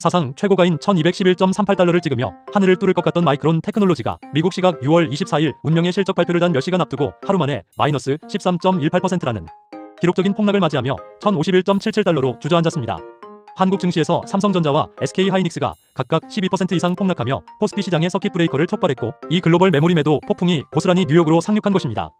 사상 최고가인 1211.38달러를 찍으며 하늘을 뚫을 것 같던 마이크론 테크놀로지가 미국 시각 6월 24일 운명의 실적 발표를 단 몇 시간 앞두고 하루 만에 마이너스 13.18%라는 기록적인 폭락을 맞이하며 1051.77달러로 주저앉았습니다. 한국 증시에서 삼성전자와 SK하이닉스가 각각 12% 이상 폭락하며 코스피 시장의 서킷 브레이커를 촉발했고, 이 글로벌 메모리 매도 폭풍이 고스란히 뉴욕으로 상륙한 것입니다.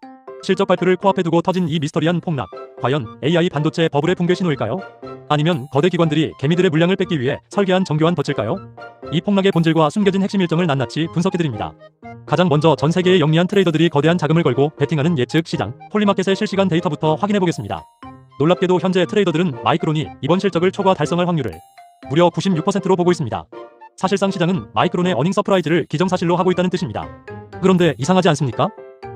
실적 발표를 코앞에 두고 터진 이 미스터리한 폭락, 과연 AI 반도체 버블의 붕괴 신호일까요? 아니면 거대 기관들이 개미들의 물량을 뺏기 위해 설계한 정교한 덫일까요? 이 폭락의 본질과 숨겨진 핵심 일정을 낱낱이 분석해드립니다. 가장 먼저 전 세계의 영리한 트레이더들이 거대한 자금을 걸고 베팅하는 예측 시장, 홀리마켓의 실시간 데이터부터 확인해보겠습니다. 놀랍게도 현재 트레이더들은 마이크론이 이번 실적을 초과 달성할 확률을 무려 96%로 보고 있습니다. 사실상 시장은 마이크론의 어닝 서프라이즈를 기정사실로 하고 있다는 뜻입니다. 그런데 이상하지 않습니까?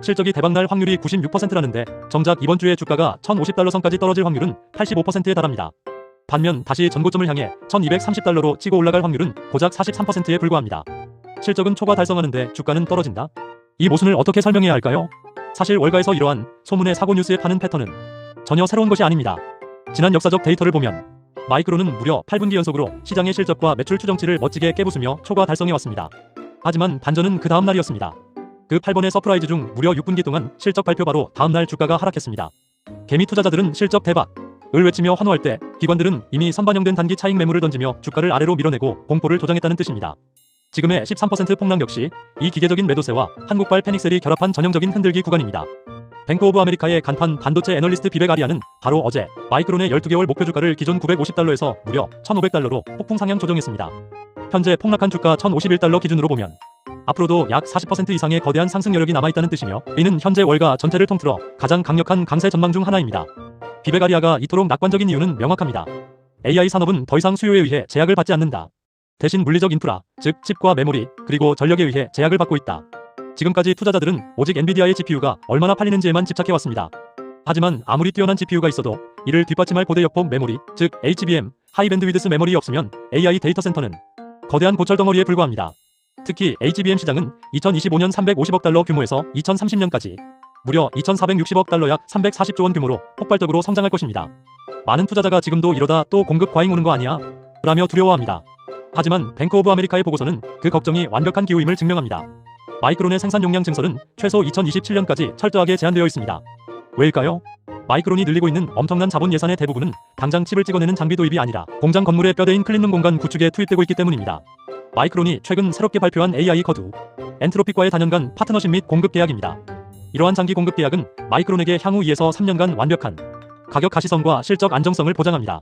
실적이 대박날 확률이 96%라는데 정작 이번 주에 주가가 1050달러 선까지 떨어질 확률은 85%에 달합니다. 반면 다시 전고점을 향해 1230달러로 치고 올라갈 확률은 고작 43%에 불과합니다. 실적은 초과 달성하는데 주가는 떨어진다? 이 모순을 어떻게 설명해야 할까요? 사실 월가에서 이러한 소문의 사고 뉴스에 파는 패턴은 전혀 새로운 것이 아닙니다. 지난 역사적 데이터를 보면 마이크론은 무려 8분기 연속으로 시장의 실적과 매출 추정치를 멋지게 깨부수며 초과 달성해왔습니다. 하지만 반전은 그 다음 날이었습니다. 그 8번의 서프라이즈 중 무려 6분기 동안 실적 발표 바로 다음날 주가가 하락했습니다. 개미 투자자들은 실적 대박! 을 외치며 환호할 때 기관들은 이미 선반영된 단기 차익 매물을 던지며 주가를 아래로 밀어내고 공포를 조장했다는 뜻입니다. 지금의 13% 폭락 역시 이 기계적인 매도세와 한국발 패닉셀이 결합한 전형적인 흔들기 구간입니다. 뱅크 오브 아메리카의 간판 반도체 애널리스트 비벡 아리아는 바로 어제 마이크론의 12개월 목표 주가를 기존 950달러에서 무려 1500달러로 폭풍 상향 조정했습니다. 현재 폭락한 주가 1051달러 기준으로 보면 앞으로도 약 40% 이상의 거대한 상승 여력이 남아있다는 뜻이며, 이는 현재 월가 전체를 통틀어 가장 강력한 강세 전망 중 하나입니다. 비벡 아리아가 이토록 낙관적인 이유는 명확합니다. AI 산업은 더 이상 수요에 의해 제약을 받지 않는다. 대신 물리적 인프라, 즉 칩과 메모리, 그리고 전력에 의해 제약을 받고 있다. 지금까지 투자자들은 오직 엔비디아의 GPU가 얼마나 팔리는지에만 집착해왔습니다. 하지만 아무리 뛰어난 GPU가 있어도 이를 뒷받침할 고대 역폭 메모리, 즉 HBM, 하이 밴드위드스 메모리 없으면 AI 데이터 센터는 거대한 고철 덩어리에 불과합니다. 특히 HBM 시장은 2025년 350억 달러 규모에서 2030년까지 무려 2460억 달러 약 340조 원 규모로 폭발적으로 성장할 것입니다. 많은 투자자가 지금도 이러다 또 공급 과잉 오는 거 아니야? 라며 두려워합니다. 하지만 뱅크 오브 아메리카의 보고서는 그 걱정이 완벽한 기우임을 증명합니다. 마이크론의 생산 용량 증설은 최소 2027년까지 철저하게 제한되어 있습니다. 왜일까요? 마이크론이 늘리고 있는 엄청난 자본 예산의 대부분은 당장 칩을 찍어내는 장비 도입이 아니라 공장 건물의 뼈대인 클린룸 공간 구축에 투입되고 있기 때문입니다. 마이크론이 최근 새롭게 발표한 AI 커드, 엔트로픽과의 다년간 파트너십 및 공급 계약입니다. 이러한 장기 공급 계약은 마이크론에게 향후 2에서 3년간 완벽한 가격 가시성과 실적 안정성을 보장합니다.